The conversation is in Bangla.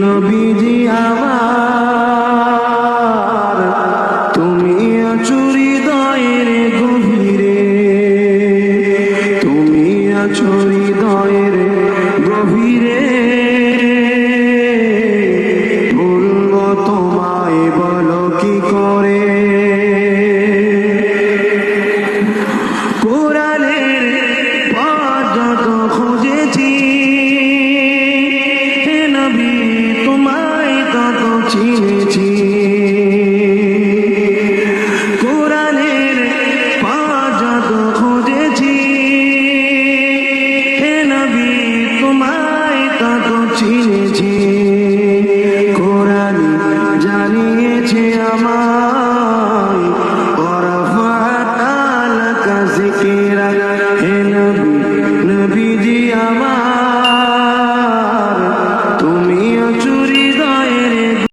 নবীজি আমার তুমি আছো হৃদয়ের গভীরে, তুমি আছো হৃদয়ের গভীরে, ভুলব তোমায় বলো কি করে। কোরআনের পথ যত খুঁজেছি হে নবী তোমায় তত চিনেছি। কোরআনের পথ যত খুঁজেছি হে নবী তোমায় তত চিনেছি। কোরআন জানিয়েছে আমায় ওয়া রাফা'না লাকা যিকরাক, হে